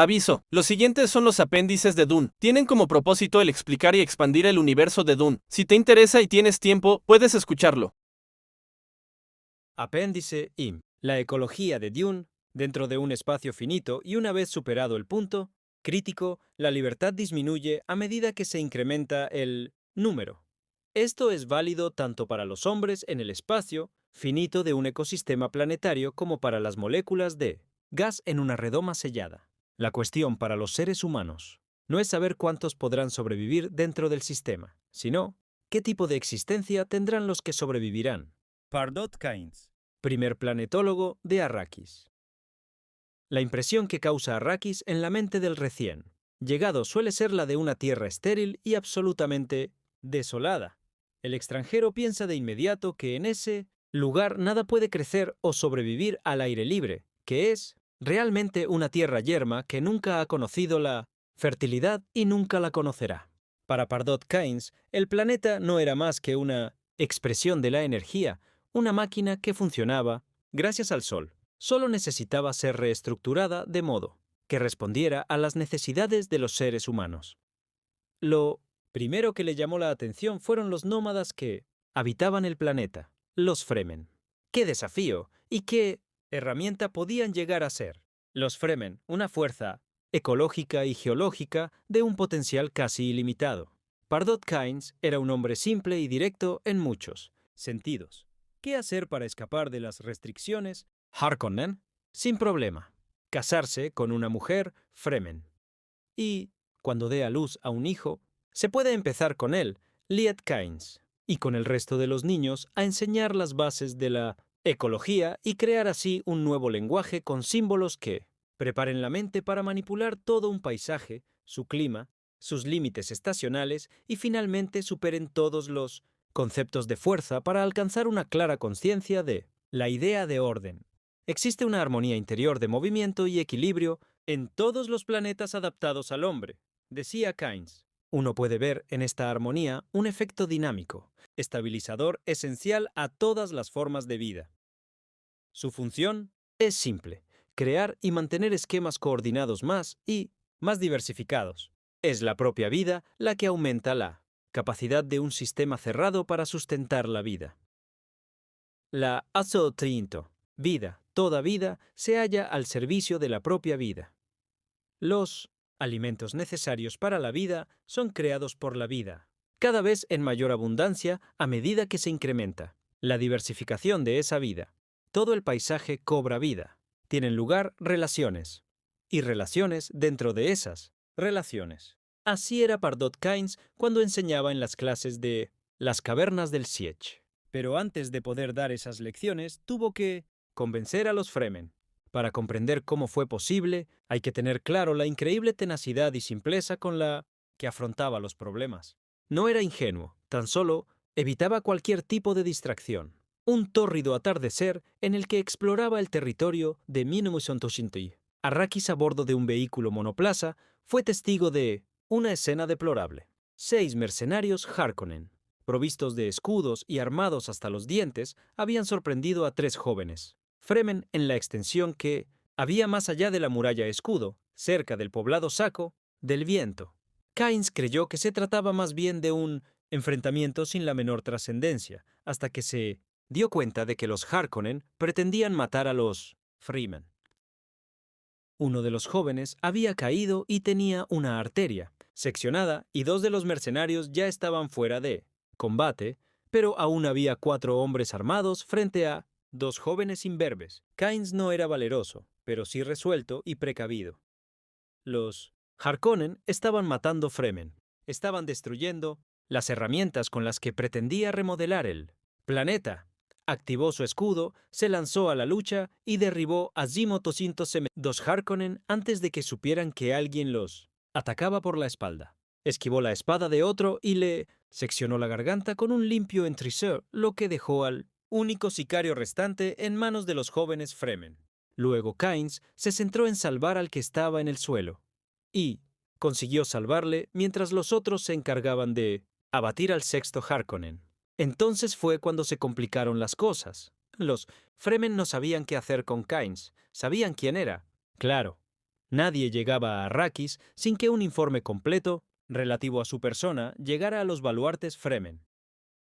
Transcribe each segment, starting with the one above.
Aviso, los siguientes son los apéndices de Dune. Tienen como propósito el explicar y expandir el universo de Dune. Si te interesa y tienes tiempo, puedes escucharlo. Apéndice IM. La ecología de Dune dentro de un espacio finito y una vez superado el punto crítico, la libertad disminuye a medida que se incrementa el número. Esto es válido tanto para los hombres en el espacio finito de un ecosistema planetario como para las moléculas de gas en una redoma sellada. La cuestión para los seres humanos no es saber cuántos podrán sobrevivir dentro del sistema, sino qué tipo de existencia tendrán los que sobrevivirán. Pardot Kynes, primer planetólogo de Arrakis. La impresión que causa Arrakis en la mente del recién llegado suele ser la de una tierra estéril y absolutamente desolada. El extranjero piensa de inmediato que en ese lugar nada puede crecer o sobrevivir al aire libre, que es realmente una tierra yerma que nunca ha conocido la fertilidad y nunca la conocerá. Para Pardot Kynes, el planeta no era más que una expresión de la energía, una máquina que funcionaba gracias al sol. Solo necesitaba ser reestructurada de modo que respondiera a las necesidades de los seres humanos. Lo primero que le llamó la atención fueron los nómadas que habitaban el planeta, los Fremen. ¡Qué desafío! ¿Y qué herramienta podían llegar a ser? Los Fremen, una fuerza ecológica y geológica de un potencial casi ilimitado. Pardot Kynes era un hombre simple y directo en muchos sentidos. ¿Qué hacer para escapar de las restricciones? Harkonnen, sin problema. Casarse con una mujer Fremen. Y, cuando dé a luz a un hijo, se puede empezar con él, Liet Kynes, y con el resto de los niños a enseñar las bases de la ecología y crear así un nuevo lenguaje con símbolos que preparen la mente para manipular todo un paisaje, su clima, sus límites estacionales y finalmente superen todos los conceptos de fuerza para alcanzar una clara conciencia de la idea de orden. Existe una armonía interior de movimiento y equilibrio en todos los planetas adaptados al hombre, decía Kynes. Uno puede ver en esta armonía un efecto dinámico, estabilizador esencial a todas las formas de vida. Su función es simple, crear y mantener esquemas coordinados más y más diversificados. Es la propia vida la que aumenta la capacidad de un sistema cerrado para sustentar la vida. La azotrinto, vida, toda vida, se halla al servicio de la propia vida. Los alimentos necesarios para la vida son creados por la vida, cada vez en mayor abundancia a medida que se incrementa la diversificación de esa vida. Todo el paisaje cobra vida. Tienen lugar relaciones, y relaciones dentro de esas relaciones. Así era Pardot Kynes cuando enseñaba en las clases de las cavernas del Sietch. Pero antes de poder dar esas lecciones, tuvo que convencer a los Fremen. Para comprender cómo fue posible, hay que tener claro la increíble tenacidad y simpleza con la que afrontaba los problemas. No era ingenuo, tan solo evitaba cualquier tipo de distracción. Un tórrido atardecer en el que exploraba el territorio de Minumusontoshinti. Arrakis a bordo de un vehículo monoplaza fue testigo de una escena deplorable. 6 mercenarios Harkonnen, provistos de escudos y armados hasta los dientes, habían sorprendido a 3 jóvenes Fremen en la extensión que había más allá de la muralla escudo, cerca del poblado Saco del Viento. Kynes creyó que se trataba más bien de un enfrentamiento sin la menor trascendencia, hasta que se dio cuenta de que los Harkonnen pretendían matar a los Fremen. Uno de los jóvenes había caído y tenía una arteria seccionada y 2 de los mercenarios ya estaban fuera de combate, pero aún había 4 hombres armados frente a 2 jóvenes imberbes. Kynes no era valeroso, pero sí resuelto y precavido. Los Harkonnen estaban matando Fremen, estaban destruyendo las herramientas con las que pretendía remodelar el planeta. Activó su escudo, se lanzó a la lucha y derribó a Zimo 200 Harkonnen antes de que supieran que alguien los atacaba por la espalda. Esquivó la espada de otro y le seccionó la garganta con un limpio entriseur, lo que dejó al único sicario restante en manos de los jóvenes Fremen. Luego Kynes se centró en salvar al que estaba en el suelo y consiguió salvarle mientras los otros se encargaban de abatir al 6º Harkonnen. Entonces fue cuando se complicaron las cosas. Los Fremen no sabían qué hacer con Kynes, sabían quién era. Claro, Nadie llegaba a Arrakis sin que un informe completo, relativo a su persona, llegara a los baluartes Fremen.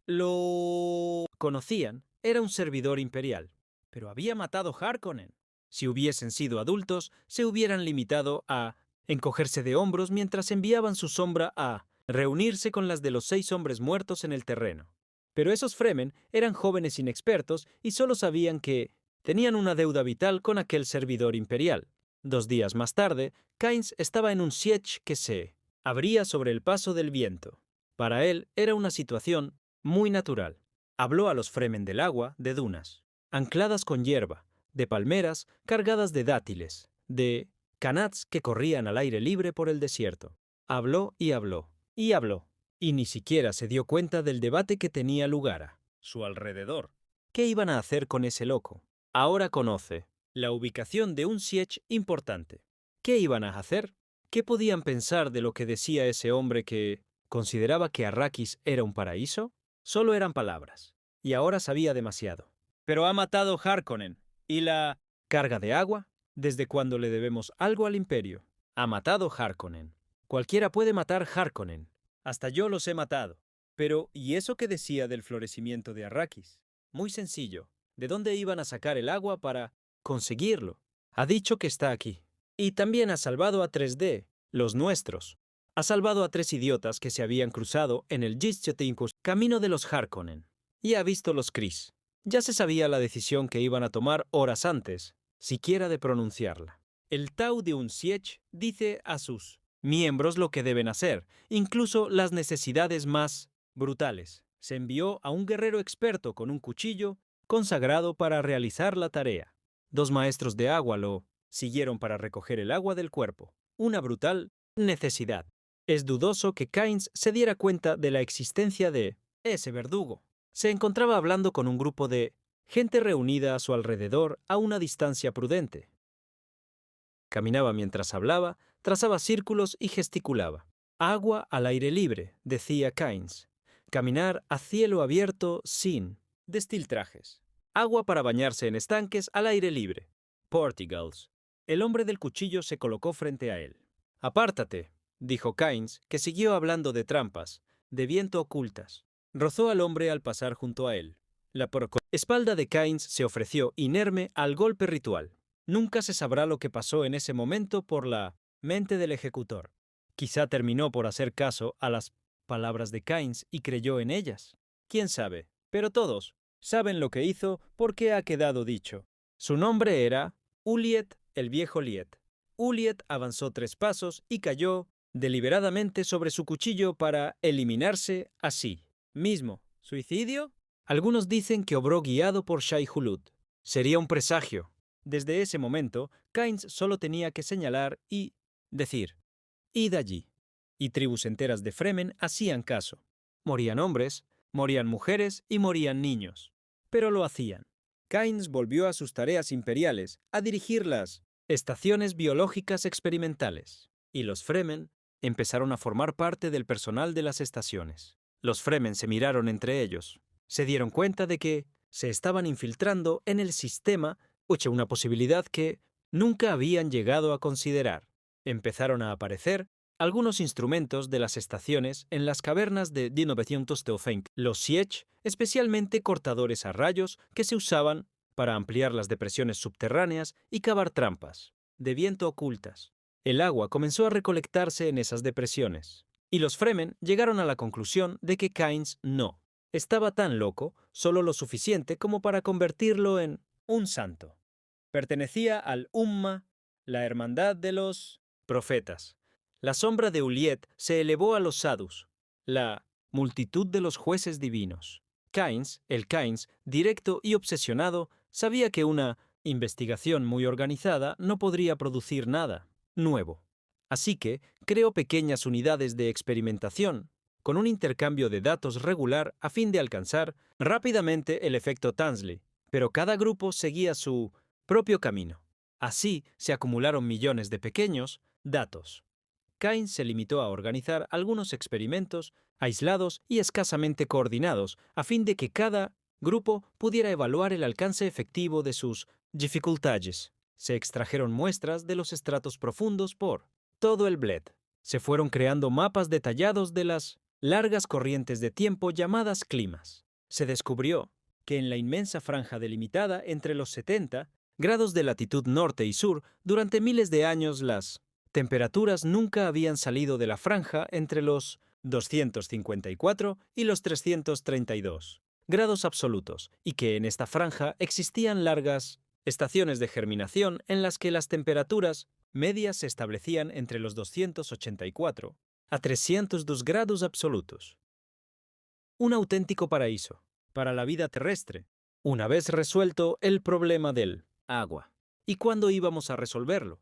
Lo conocían, era un servidor imperial, pero había matado Harkonnen. Si hubiesen sido adultos, se hubieran limitado a encogerse de hombros mientras enviaban su sombra a reunirse con las de los 6 hombres muertos en el terreno. Pero esos Fremen eran jóvenes inexpertos y solo sabían que tenían una deuda vital con aquel servidor imperial. 2 días más tarde, Kynes estaba en un siege que se abría sobre el paso del viento. Para él era una situación muy natural. Habló a los Fremen del agua, de dunas, ancladas con hierba, de palmeras cargadas de dátiles, de kanats que corrían al aire libre por el desierto. Habló y habló, y habló, y ni siquiera se dio cuenta del debate que tenía lugar a su alrededor. ¿Qué iban a hacer con ese loco? Ahora conoce la ubicación de un siege importante. ¿Qué iban a hacer? ¿Qué podían pensar de lo que decía ese hombre que consideraba que Arrakis era un paraíso? Solo eran palabras, y ahora sabía demasiado. Pero ha matado Harkonnen. ¿Y la carga de agua? ¿Desde cuándo le debemos algo al imperio? Ha matado Harkonnen. Cualquiera puede matar Harkonnen. Hasta yo los he matado. Pero, ¿y eso que decía del florecimiento de Arrakis? Muy sencillo. ¿De dónde iban a sacar el agua para conseguirlo? Ha dicho que está aquí. Y también ha salvado a 3D, los nuestros. Ha salvado a 3 idiotas que se habían cruzado en el Gistiotinkus, camino de los Harkonnen. Y ha visto los Kree. Ya se sabía la decisión que iban a tomar horas antes, siquiera de pronunciarla. El Tau de un siege dice a sus miembros lo que deben hacer, incluso las necesidades más brutales. Se envió a un guerrero experto con un cuchillo consagrado para realizar la tarea. 2 maestros de agua lo siguieron para recoger el agua del cuerpo. Una brutal necesidad. Es dudoso que Kynes se diera cuenta de la existencia de ese verdugo. Se encontraba hablando con un grupo de gente reunida a su alrededor a una distancia prudente. Caminaba mientras hablaba, trazaba círculos y gesticulaba. Agua al aire libre, decía Kynes. Caminar a cielo abierto sin destiltrajes. Agua para bañarse en estanques al aire libre. Portigals. El hombre del cuchillo se colocó frente a él. «Apártate», dijo Kynes, que siguió hablando de trampas, de viento ocultas. Rozó al hombre al pasar junto a él. La espalda de Kynes se ofreció inerme al golpe ritual. Nunca se sabrá lo que pasó en ese momento por la mente del ejecutor. Quizá terminó por hacer caso a las palabras de Kynes y creyó en ellas. ¿Quién sabe? Pero todos saben lo que hizo porque ha quedado dicho. Su nombre era Uliet, el viejo Liet. Uliet avanzó 3 pasos y cayó deliberadamente sobre su cuchillo para eliminarse a sí mismo. ¿Suicidio? Algunos dicen que obró guiado por Shai-Hulud. Sería un presagio. Desde ese momento, Kynes solo tenía que señalar y decir, «Id allí». Y tribus enteras de Fremen hacían caso. Morían hombres, morían mujeres y morían niños. Pero lo hacían. Kynes volvió a sus tareas imperiales, a dirigir las estaciones biológicas experimentales. Y los Fremen empezaron a formar parte del personal de las estaciones. Los Fremen se miraron entre ellos. Se dieron cuenta de que se estaban infiltrando en el sistema, una posibilidad que nunca habían llegado a considerar. Empezaron a aparecer algunos instrumentos de las estaciones en las cavernas de 1905. Los siege, especialmente cortadores a rayos que se usaban para ampliar las depresiones subterráneas y cavar trampas de viento ocultas. El agua comenzó a recolectarse en esas depresiones. Y los Fremen llegaron a la conclusión de que Kynes no estaba tan loco, solo lo suficiente como para convertirlo en un santo. Pertenecía al Umma, la hermandad de los profetas. La sombra de Uliet se elevó a los Sadus, la multitud de los jueces divinos. Kynes, el Kynes, directo y obsesionado, sabía que una investigación muy organizada no podría producir nada nuevo. Así que creó pequeñas unidades de experimentación, con un intercambio de datos regular a fin de alcanzar rápidamente el efecto Tansley, pero cada grupo seguía su propio camino. Así se acumularon millones de pequeños datos. Kynes se limitó a organizar algunos experimentos aislados y escasamente coordinados a fin de que cada grupo pudiera evaluar el alcance efectivo de sus dificultades. Se extrajeron muestras de los estratos profundos por todo el Bled. Se fueron creando mapas detallados de las largas corrientes de tiempo llamadas climas. Se descubrió que en la inmensa franja delimitada entre los 70 grados de latitud norte y sur, durante miles de años las temperaturas nunca habían salido de la franja entre los 254 y los 332 grados absolutos, y que en esta franja existían largas estaciones de germinación en las que las temperaturas medias se establecían entre los 284 a 302 grados absolutos. Un auténtico paraíso para la vida terrestre, una vez resuelto el problema del agua. ¿Y cuándo íbamos a resolverlo?,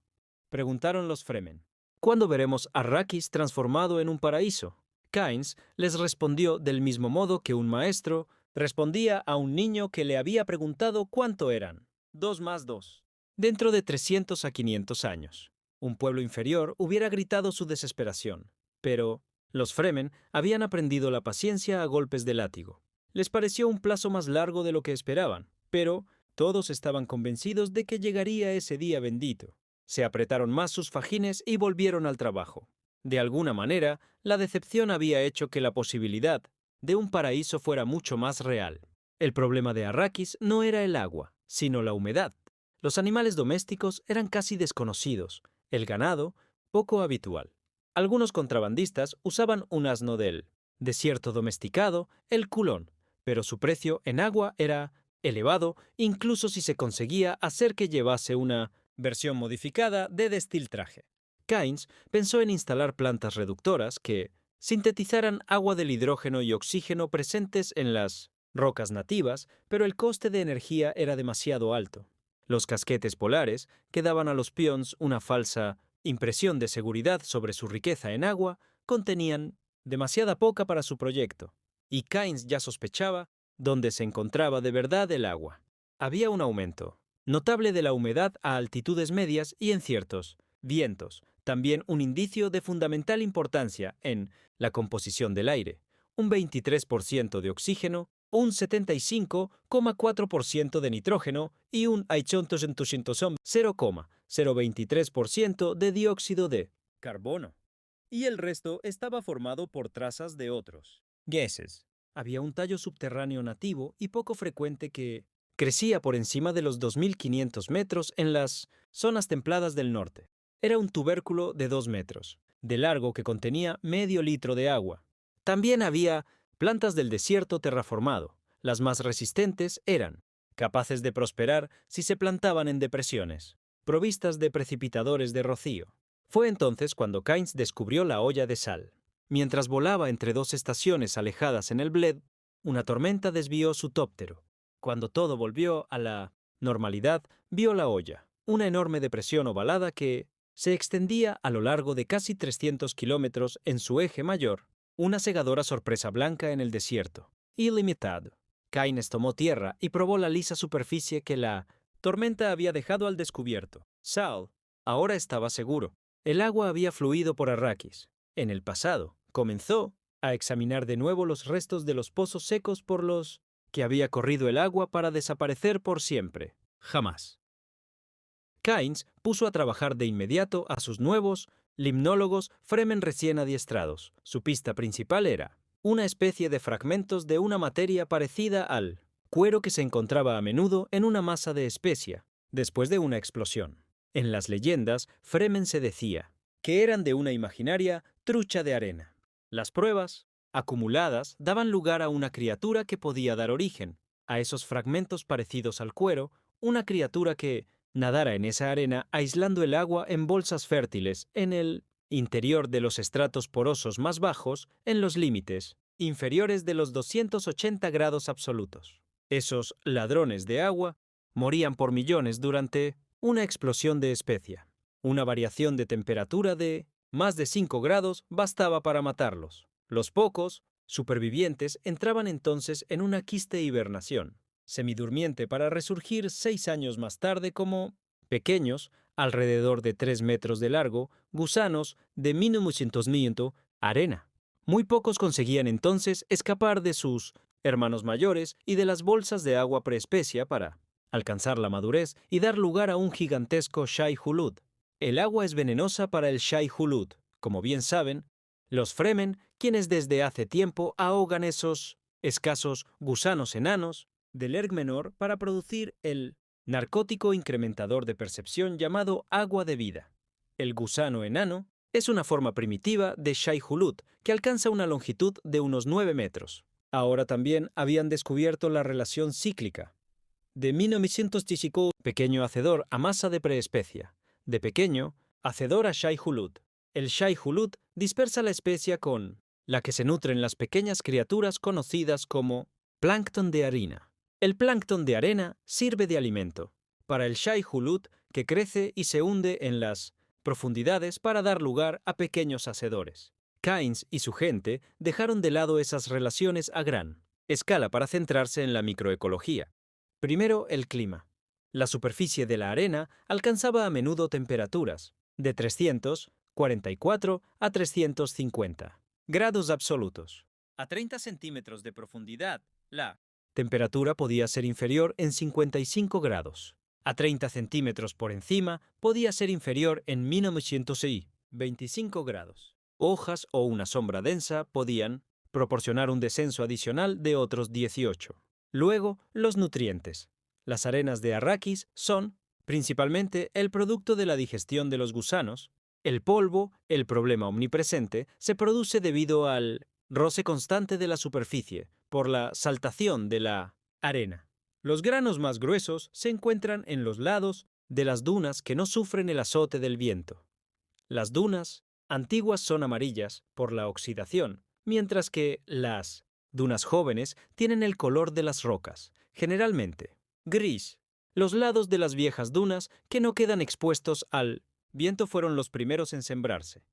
preguntaron los Fremen. ¿Cuándo veremos Arrakis transformado en un paraíso? Kynes les respondió del mismo modo que un maestro respondía a un niño que le había preguntado cuánto eran 2 más 2. Dentro de 300 a 500 años, un pueblo inferior hubiera gritado su desesperación, pero los Fremen habían aprendido la paciencia a golpes de látigo. Les pareció un plazo más largo de lo que esperaban, pero todos estaban convencidos de que llegaría ese día bendito. Se apretaron más sus fajines y volvieron al trabajo. De alguna manera, la decepción había hecho que la posibilidad de un paraíso fuera mucho más real. El problema de Arrakis no era el agua, sino la humedad. Los animales domésticos eran casi desconocidos, el ganado poco habitual. Algunos contrabandistas usaban un asno del desierto domesticado, el culón, pero su precio en agua era elevado, incluso si se conseguía hacer que llevase una versión modificada de destiltraje. Kynes pensó en instalar plantas reductoras que sintetizaran agua del hidrógeno y oxígeno presentes en las rocas nativas, pero el coste de energía era demasiado alto. Los casquetes polares, que daban a los peons una falsa impresión de seguridad sobre su riqueza en agua, contenían demasiada poca para su proyecto, y Kynes ya sospechaba dónde se encontraba de verdad el agua. Había un aumento notable de la humedad a altitudes medias y en ciertos vientos, también un indicio de fundamental importancia en la composición del aire, un 23% de oxígeno, un 75,4% de nitrógeno y un 0,023% de dióxido de carbono. Y el resto estaba formado por trazas de otros gases. Había un tallo subterráneo nativo y poco frecuente que crecía por encima de los 2.500 metros en las zonas templadas del norte. Era un tubérculo de 2 metros, de largo, que contenía medio litro de agua. También había plantas del desierto terraformado. Las más resistentes eran capaces de prosperar si se plantaban en depresiones, provistas de precipitadores de rocío. Fue entonces cuando Kynes descubrió la olla de sal. Mientras volaba entre 2 estaciones alejadas en el Bled, una tormenta desvió su tóptero. Cuando todo volvió a la normalidad, vio la olla, una enorme depresión ovalada que se extendía a lo largo de casi 300 kilómetros en su eje mayor, una cegadora sorpresa blanca en el desierto. Ilimitado. Kynes tomó tierra y probó la lisa superficie que la tormenta había dejado al descubierto. Sal ahora estaba seguro. El agua había fluido por Arrakis. En el pasado, comenzó a examinar de nuevo los restos de los pozos secos por los que había corrido el agua para desaparecer por siempre. Jamás. Kynes puso a trabajar de inmediato a sus nuevos limnólogos Fremen recién adiestrados. Su pista principal era una especie de fragmentos de una materia parecida al cuero que se encontraba a menudo en una masa de especia, después de una explosión. En las leyendas, Fremen se decía que eran de una imaginaria trucha de arena. Las pruebas acumuladas daban lugar a una criatura que podía dar origen a esos fragmentos parecidos al cuero, una criatura que nadara en esa arena aislando el agua en bolsas fértiles en el interior de los estratos porosos más bajos en los límites inferiores de los 280 grados absolutos. Esos ladrones de agua morían por millones durante una explosión de especia. Una variación de temperatura de más de 5 grados bastaba para matarlos. Los pocos supervivientes entraban entonces en una quiste hibernación, semidurmiente, para resurgir 6 años más tarde como pequeños, alrededor de 3 metros de largo, gusanos de minumusentosmiento, arena. Muy pocos conseguían entonces escapar de sus hermanos mayores y de las bolsas de agua preespecia para alcanzar la madurez y dar lugar a un gigantesco Shai Hulud. El agua es venenosa para el Shai Hulud. Como bien saben, los Fremen, quienes desde hace tiempo ahogan esos escasos gusanos enanos del Erg Menor para producir el narcótico incrementador de percepción llamado agua de vida. El gusano enano es una forma primitiva de Shai Hulud que alcanza una longitud de unos 9 metros. Ahora también habían descubierto la relación cíclica de 1915, pequeño hacedor a masa de preespecia, de pequeño hacedor a Shai Hulud. El Shai Hulud dispersa la especia con la que se nutren las pequeñas criaturas conocidas como plancton de harina. El plancton de arena sirve de alimento para el Shai Hulud que crece y se hunde en las profundidades para dar lugar a pequeños hacedores. Kynes y su gente dejaron de lado esas relaciones a gran escala para centrarse en la microecología. Primero, el clima. La superficie de la arena alcanzaba a menudo temperaturas de 344 a 350 grados absolutos. A 30 centímetros de profundidad, la temperatura podía ser inferior en 55 grados. A 30 centímetros por encima podía ser inferior en 1925 grados. Hojas o una sombra densa podían proporcionar un descenso adicional de otros 18. Luego, los nutrientes. Las arenas de Arrakis son, principalmente, el producto de la digestión de los gusanos. El polvo, el problema omnipresente, se produce debido al roce constante de la superficie, por la saltación de la arena. Los granos más gruesos se encuentran en los lados de las dunas que no sufren el azote del viento. Las dunas antiguas son amarillas por la oxidación, mientras que las dunas jóvenes tienen el color de las rocas, generalmente gris. Los lados de las viejas dunas que no quedan expuestos al viento fueron los primeros en sembrarse.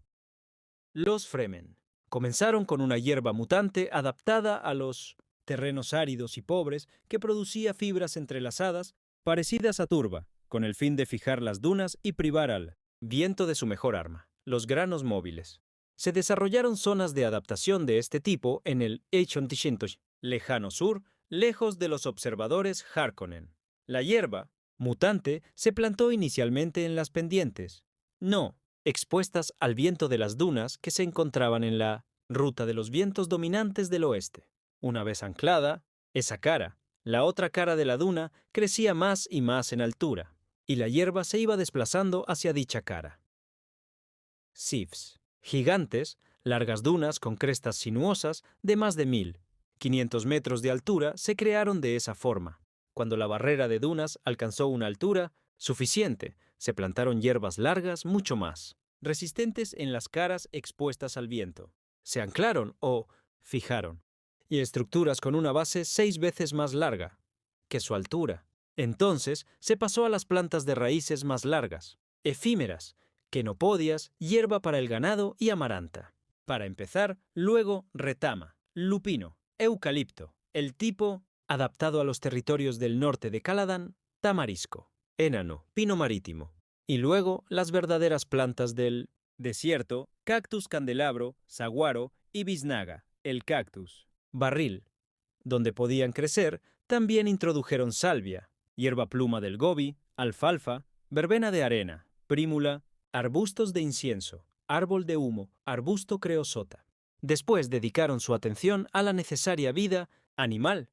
Los Fremen comenzaron con una hierba mutante adaptada a los terrenos áridos y pobres que producía fibras entrelazadas parecidas a turba, con el fin de fijar las dunas y privar al viento de su mejor arma, los granos móviles. Se desarrollaron zonas de adaptación de este tipo en el Eichontishintosh, lejano sur, lejos de los observadores Harkonnen. La hierba mutante se plantó inicialmente en las pendientes, no expuestas al viento de las dunas que se encontraban en la ruta de los vientos dominantes del oeste. Una vez anclada, esa cara, la otra cara de la duna, crecía más y más en altura, y la hierba se iba desplazando hacia dicha cara. Sieves, gigantes, largas dunas con crestas sinuosas de más de 1.500 metros de altura se crearon de esa forma. Cuando la barrera de dunas alcanzó una altura suficiente, se plantaron hierbas largas mucho más resistentes en las caras expuestas al viento. Se anclaron o fijaron, y estructuras con una base 6 veces más larga que su altura. Entonces se pasó a las plantas de raíces más largas, efímeras, quenopodias, hierba para el ganado y amaranta. Para empezar, luego retama, lupino, eucalipto, el tipo adaptado a los territorios del norte de Caladan, tamarisco, énano, pino marítimo. Y luego las verdaderas plantas del desierto, cactus candelabro, saguaro y biznaga, el cactus. Barril, donde podían crecer, también introdujeron salvia, hierba pluma del gobi, alfalfa, verbena de arena, prímula, arbustos de incienso, árbol de humo, arbusto creosota. Después dedicaron su atención a la necesaria vida animal,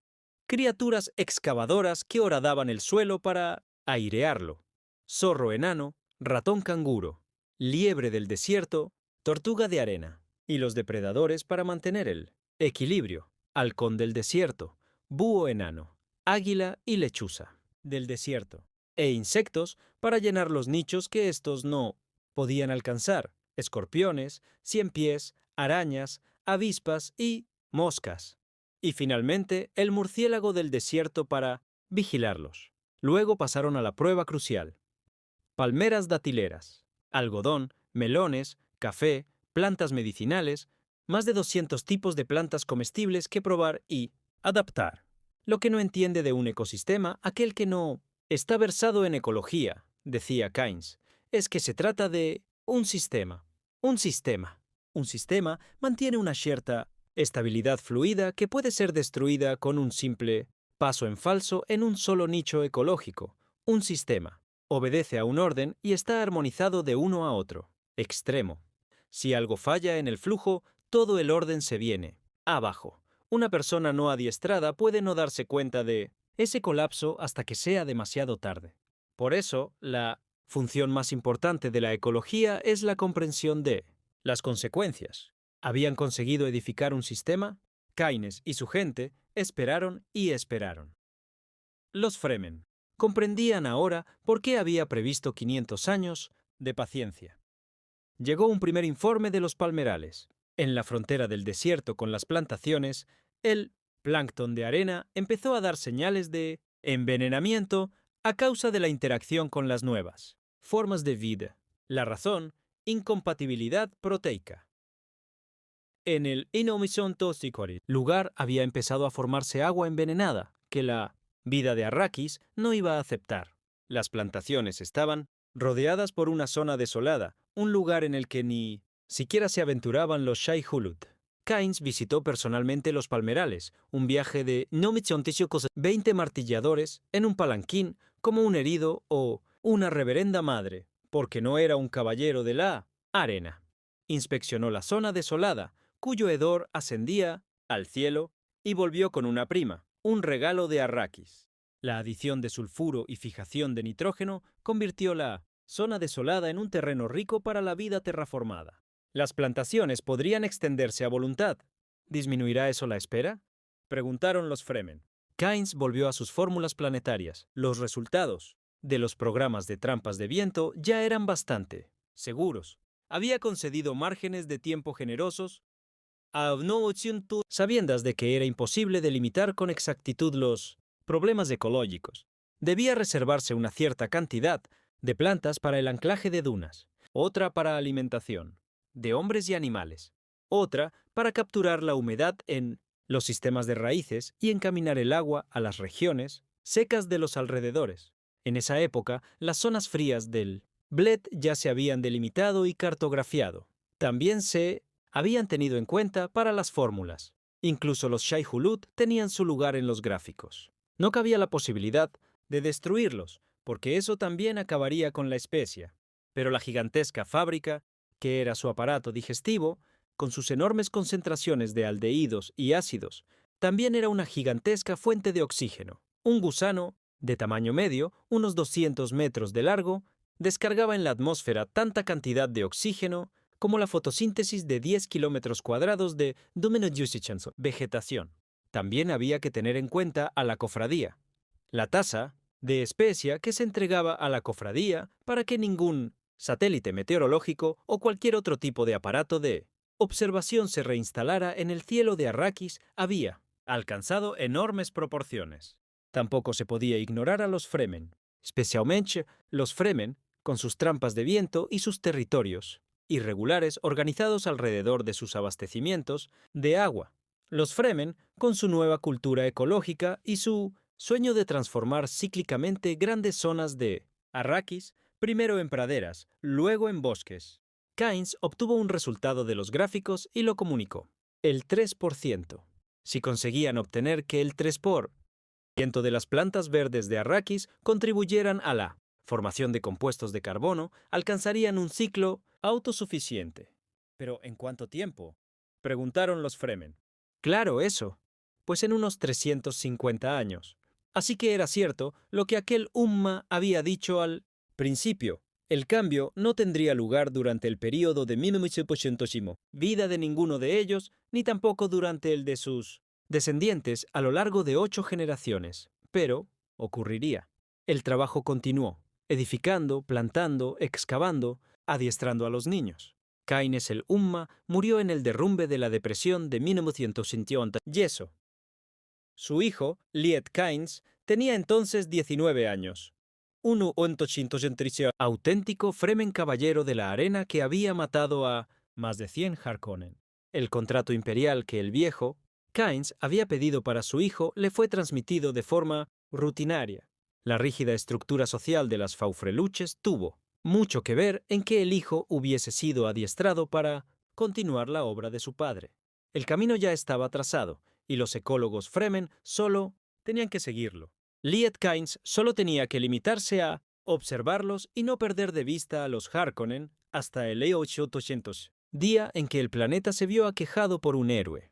criaturas excavadoras que horadaban el suelo para airearlo. Zorro enano, ratón canguro, liebre del desierto, tortuga de arena, y los depredadores para mantener el equilibrio, halcón del desierto, búho enano, águila y lechuza del desierto, e insectos para llenar los nichos que estos no podían alcanzar, escorpiones, ciempiés, arañas, avispas y moscas. Y finalmente el murciélago del desierto para vigilarlos. Luego pasaron a la prueba crucial. Palmeras datileras, algodón, melones, café, plantas medicinales, más de 200 tipos de plantas comestibles que probar y adaptar. Lo que no entiende de un ecosistema, aquel que no está versado en ecología, decía Kynes, es que se trata de un sistema. Un sistema. Un sistema mantiene una cierta estabilidad fluida que puede ser destruida con un simple paso en falso en un solo nicho ecológico, un sistema. Obedece a un orden y está armonizado de uno a otro. Extremo. Si algo falla en el flujo, todo el orden se viene abajo. Una persona no adiestrada puede no darse cuenta de ese colapso hasta que sea demasiado tarde. Por eso, la función más importante de la ecología es la comprensión de las consecuencias. ¿Habían conseguido edificar un sistema? Keynes y su gente esperaron y esperaron. Los Fremen comprendían ahora por qué había previsto 500 años de paciencia. Llegó un primer informe de los palmerales. En la frontera del desierto con las plantaciones, el plancton de arena empezó a dar señales de envenenamiento a causa de la interacción con las nuevas formas de vida. La razón, incompatibilidad proteica. En el Inomison Toxicori lugar había empezado a formarse agua envenenada que la vida de Arrakis no iba a aceptar. Las plantaciones estaban rodeadas por una zona desolada, un lugar en el que ni siquiera se aventuraban los Shai Hulud. Keynes visitó personalmente los palmerales, un viaje de 20 martilladores en un palanquín como un herido o una reverenda madre, porque no era un caballero de la arena. Inspeccionó la zona desolada, cuyo hedor ascendía al cielo, y volvió con una prima, un regalo de Arrakis. La adición de sulfuro y fijación de nitrógeno convirtió la zona desolada en un terreno rico para la vida terraformada. Las plantaciones podrían extenderse a voluntad. ¿Disminuirá eso la espera? Preguntaron los Fremen. Keynes volvió a sus fórmulas planetarias. Los resultados de los programas de trampas de viento ya eran bastante seguros. Había concedido márgenes de tiempo generosos sabiendas de que era imposible delimitar con exactitud los problemas ecológicos. Debía reservarse una cierta cantidad de plantas para el anclaje de dunas, otra para alimentación de hombres y animales, otra para capturar la humedad en los sistemas de raíces y encaminar el agua a las regiones secas de los alrededores. En esa época, las zonas frías del Bled ya se habían delimitado y cartografiado. También se habían tenido en cuenta para las fórmulas. Incluso los Shai Hulud tenían su lugar en los gráficos. No cabía la posibilidad de destruirlos, porque eso también acabaría con la especie. Pero la gigantesca fábrica, que era su aparato digestivo, con sus enormes concentraciones de aldehídos y ácidos, también era una gigantesca fuente de oxígeno. Un gusano, de tamaño medio, unos 200 metros de largo, descargaba en la atmósfera tanta cantidad de oxígeno como la fotosíntesis de 10 kilómetros cuadrados de vegetación. También había que tener en cuenta a la cofradía, la tasa de especia que se entregaba a la cofradía para que ningún satélite meteorológico o cualquier otro tipo de aparato de observación se reinstalara en el cielo de Arrakis había alcanzado enormes proporciones. Tampoco se podía ignorar a los Fremen, especialmente los Fremen con sus trampas de viento y sus territorios irregulares organizados alrededor de sus abastecimientos de agua. Los Fremen con su nueva cultura ecológica y su sueño de transformar cíclicamente grandes zonas de Arrakis, primero en praderas, luego en bosques. Keynes obtuvo un resultado de los gráficos y lo comunicó. El 3%. Si conseguían obtener que el 3% de las plantas verdes de Arrakis contribuyeran a la formación de compuestos de carbono, alcanzarían un ciclo autosuficiente. ¿Pero en cuánto tiempo?, preguntaron los Fremen. Claro, eso. Pues en unos 350 años. Así que era cierto lo que aquel Umma había dicho al principio. El cambio no tendría lugar durante el período de 1900 vida de ninguno de ellos, ni tampoco durante el de sus descendientes a lo largo de 8 generaciones. Pero ocurriría. El trabajo continuó, edificando, plantando, excavando, adiestrando a los niños. Keynes el Umma murió en el derrumbe de la depresión de 1950. Yeso. Su hijo, Liet Keynes, tenía entonces 19 años. Un auténtico Fremen caballero de la arena que había matado a más de 100 Harkonnen. El contrato imperial que el viejo Keynes había pedido para su hijo le fue transmitido de forma rutinaria. La rígida estructura social de las Faufreluches tuvo mucho que ver en que el hijo hubiese sido adiestrado para continuar la obra de su padre. El camino ya estaba trazado, y los ecólogos Fremen solo tenían que seguirlo. Liet Kynes solo tenía que limitarse a observarlos y no perder de vista a los Harkonnen hasta el 1800, día en que el planeta se vio aquejado por un héroe.